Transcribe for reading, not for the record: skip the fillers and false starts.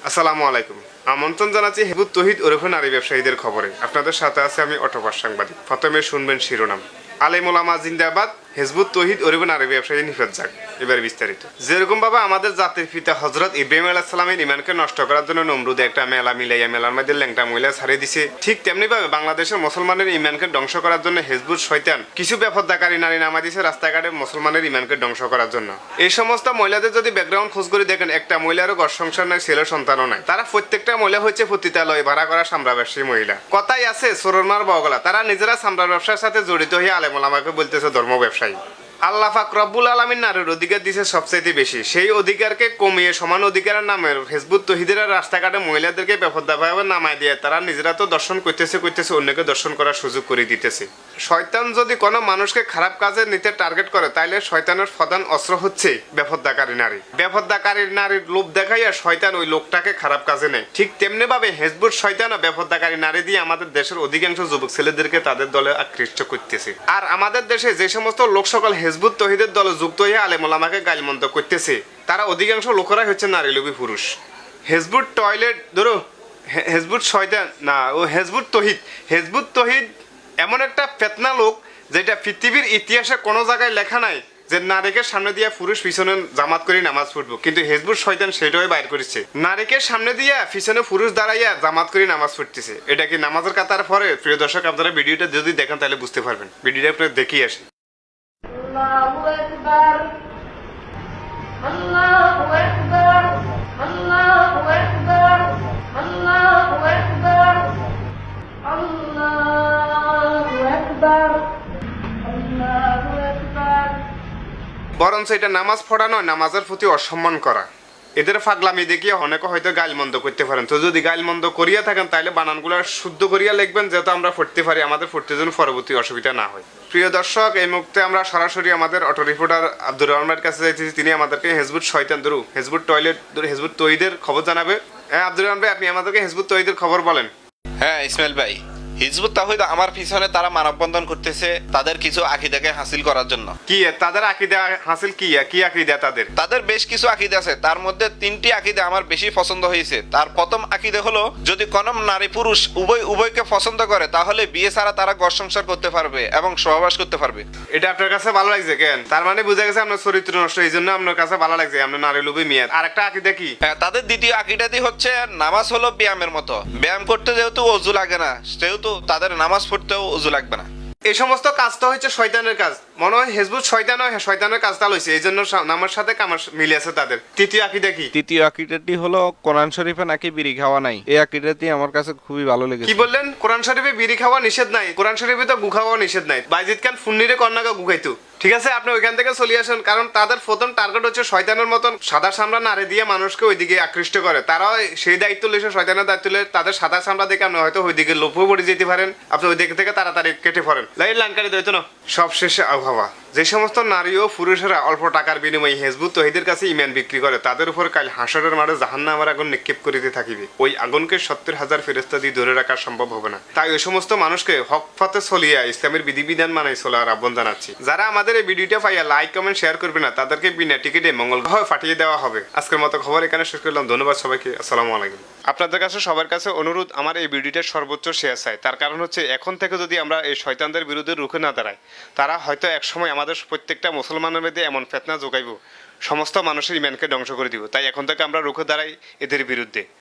আসসালামু আলাইকুম। আমন্ত্রণ জানাচ্ছি হিজবুত তৌহিদ ওরফে নারী ব্যবসায়ীদের খবরে। আপনাদের সাথে আছে আমি অটোপাস সাংবাদিক। প্রথমে শুনবেন শিরোনাম। আলেম ওলামা জিন্দাবাদ, হিজবুত তৌহিদ ওরফে নারী ব্যবসায়ী নিফাত যাক। এবার বিস্তারিত। যেরকম ভাবে আমাদের জাতির পিতা হযরত ইব্রাহিম আলাইহিস সালামের ঈমানকে নষ্ট করার জন্য নমরুদে একটা মেলা মিলাইয়া মেলার মধ্যে ল্যাংটা মহিলা ছাড়িয়ে দিছে, ঠিক তেমনি ভাবে বাংলাদেশের মুসলমানের ঈমানকে ধ্বংস করার জন্য হিজবুত শয়তান কিছু বেপরদাকারী নারী নামা দিছে রাস্তাঘাটে মুসলমানের ঈমানকে ধ্বংস করার জন্য। এই সমস্ত মহিলাদের যদি ব্যাকগ্রাউন্ড খোঁজ করে দেখেন, একটা মহিলারও ঘর সংসার নাই, ছেলে সন্তানও নাই। তারা প্রত্যেকটা মহিলা হচ্ছে পতিতালয় ভাড়া করা সামরা ব্যবসায়ী মহিলা। কথাই আছে সরমার বগলা, তারা নিজেরা সামরা ব্যবসার সাথে জড়িত হয়ে আলেম ওলামাকে বলতেছে ধর্ম ব্যবসায়ী। আল্লাহ পাক রব্বুল আলামিন নারীর অধিকার দিছে সবচাইতে বেশি। সেই অধিকারকে কমিয়ে সমান অধিকারের নামে হিজবুত তৌহিদেরা রাস্তাঘাটে মহিলাদেরকে বেপরদাভাবে নামায় দিয়ে তারা নিজেরা তো দর্শন করতেছে অন্যকে দর্শন করার সুযোগ করে দিতেছে। শয়তান যদি কোনো মানুষকে খারাপ কাজে নিতে টার্গেট করে, তাইলে শয়তানের প্রধান অস্ত্র হচ্ছে বেপরদাকারী নারী। বেপরদাকারী নারীর লোভ দেখাইয়া শয়তান ওই লোকটাকে খারাপ কাজে নেয়। ঠিক তেমনি ভাবে হিজবুত শয়তান ও বেপরদাকারী নারী দিয়ে আমাদের দেশের অধিকাংশ যুবক ছেলেদেরকে তাদের দলে আকৃষ্ট করতেছে। আর আমাদের দেশে যে সমস্ত লোক সকল হিজবুত তৌহিদের দলে যুক্ত হয়ে আলেম ওলামাকে গালমন্দ করতেছে, তারা অধিকাংশ লোকেরাই হচ্ছে নারীলোভী পুরুষ। হিজবুত টয়লেট ধরো, হিজবুত শয়তান না, ও হিজবুত তৌহিদ। হিজবুত তৌহিদ এমন একটা ফেতনা লোক যেটা পৃথিবীর ইতিহাসে কোনো জায়গায় লেখা নাই যে নারীকে সামনে দিয়ে পুরুষ পিছনে জামাত করে নামাজ পড়বো, কিন্তু হিজবুত শয়তান সেটাই বাইর করেছে। নারীকে সামনে দিয়ে পিছনে পুরুষ দাঁড়াইয়া জামাত করে নামাজ পড়তেছে। এটা কি নামাজের কাতার পরে? প্রিয় দর্শক, আপনারা ভিডিওটা যদি দেখেন তাহলে বুঝতে পারবেন। ভিডিওটা আপনারা দেখিয়ে আসেন। আল্লাহু আকবার, আল্লাহু আকবার, আল্লাহু আকবার, আল্লাহু আকবার, আল্লাহু আকবার, আল্লাহু আকবার। বরঞ্চ এটা নামাজ পড়া নয়, নামাজের প্রতি অসম্মান করা। এদের ফাগলামি দেখিয়ে অনেকে হয়তো গাইলমন্দ করতে পারেন। তো যদি গাইলমন্দ করিয়া থাকেন তাহলে বানানগুলো শুদ্ধ করিয়া লিখবেন, যেহেতু আমরা পড়তে পারি, আমাদের পড়তে যেন পরবর্তী অসুবিধা না হয়। প্রিয় দর্শক, এই মুহূর্তে আমরা সরাসরি আমাদের অটো রিপোর্টার আব্দুর রহমানের কাছে যাইতেছি। তিনি আমাদেরকে হিজবুত শয়তান ধরু, হিজবুত টয়লেট ধরু, হিজবুত তৌহিদের খবর জানাবে। হ্যাঁ আব্দুর রহমান ভাই, আপনি আমাদেরকে হিজবুত তৌহিদের খবর বলেন। হ্যাঁ ইসমাইল ভাই, হিজবুত তাওহীদ আমার পিছনে তারা মানববন্ধন করতেছে তাদের কিছু আকীদাকে হাসিল করার জন্য। কি তাদের আকীদা হাসিল? কি আকীদা তাদের? তাদের বেশ কিছু আকীদা আছে, তার মধ্যে 3টি আকীদা আমার বেশি পছন্দ হয়েছে। তার প্রথম আকীদা হলো, যদি কোনো নারী পুরুষ উভয়কে পছন্দ করে তাহলে বিয়ে ছাড়া তারা ঘর সংসার করতে পারবে এবং সহবাস করতে পারবে। এটা আপনার কাছে ভালো লাগছে কেন? তার মানে বুঝা গেছে আপনার চরিত্র নষ্ট, এই জন্য আপনার কাছে ভালো লাগছে, আপনার নারী লোভী মেয়ে। আর একটা আকীদা কি? হ্যাঁ, তাদের দ্বিতীয় আকীদাটি হচ্ছে নামাজ হলো ব্যায়ামের মতো। ব্যায়াম করতে যেহেতু অজু লাগে না, সেহেতু তাদের নামাজ পড়তেও অজু লাগবে না। এই সমস্ত কাজ তো হচ্ছে শয়তানের কাজ। মনে হয় হিজবুত শয়তান হয়, শয়তানের কাজটা লইছে, এই জন্য নামার সাথে কামার মিলে আছে তাদের। তৃতীয় আকীদা কি? তৃতীয় আকীদাটি হলো কোরআন শরীফে নাকি বিড়ি খাওয়া নাই। এই আকীদাটি আমার কাছে খুবই ভালো কি লেগেছে। বললেন? কোরআন শরীফে বিড়ি খাওয়া নিষেধ নাই? কোরআন শরীফে তো গু খাওয়া নিষেধ নাই। বাইজিদ খান ফুন্নিরে কন্যাকে গু খাইতো। ঠিক আছে, আপনি ওইখান থেকে চলে আসেন, কারণ তাদের প্রথম টার্গেট হচ্ছে শয়তানের মতন সাদা চামড়া নাড়ে দিয়ে মানুষকে ওইদিকে আকৃষ্ট করে। তারাও সেই দায়িত্ব লেছে, শয়তানের দায়িত্ব লে তাদের সাদা চামড়া দেখে আপনি হয়তো ওইদিকে লোভও পড়ে যেতে পারেন। আপনি ওই দিক থেকে তাড়াতাড়ি কেটে পড়েন। লাইন লানকারি দইতো না। সবশেষে আবহাওয়া। যে সমস্ত নারী ও পুরুষেরা অল্প টাকার বিনিময়ে হিজবুত তৌহিদের কাছে ঈমান বিক্রি করে, তাদের উপর কাল হাসরের মাঠে জাহান্নামের আগুন নিক্ষেপ করিতে থাকিবে। ওই আগুনকে 70,000 ফেরেশতা দিয়ে ধরে রাখা সম্ভব হবে না। তাই ওই সমস্ত মানুষকে হক পথে চলিয়া ইসলামের বিধিবিধান মানাই চলার আহ্বান জানাচ্ছি। যারা আমাদের এই ভিডিওটা পাইয়া লাইক কমেন্ট শেয়ার করবে না, তাদেরকে বিনা টিকিটে মঙ্গলগ্রহে পাঠিয়ে দেওয়া হবে। আজকের মতো খবর এখানে শেষ করলাম। ধন্যবাদ সবাইকে। আসসালামু আলাইকুম। আপনাদের কাছে সবার কাছে অনুরোধ, আমার এই ভিডিওটার সর্বোচ্চ শেয়ার চাই। তার কারণ হচ্ছে, এখন থেকে যদি আমরা এই শয়তানদের বিরুদ্ধে রুখে না দাঁড়াই, তারা হয়তো একসময় আমাদের প্রত্যেকটা মুসলমানের মধ্যে এমন ফিতনা যোগাইব, সমস্ত মানুষের ঈমানকে ধ্বংস করে দিব। তাই এখন থেকে আমরা রুখে দাঁড়াই এদের বিরুদ্ধে।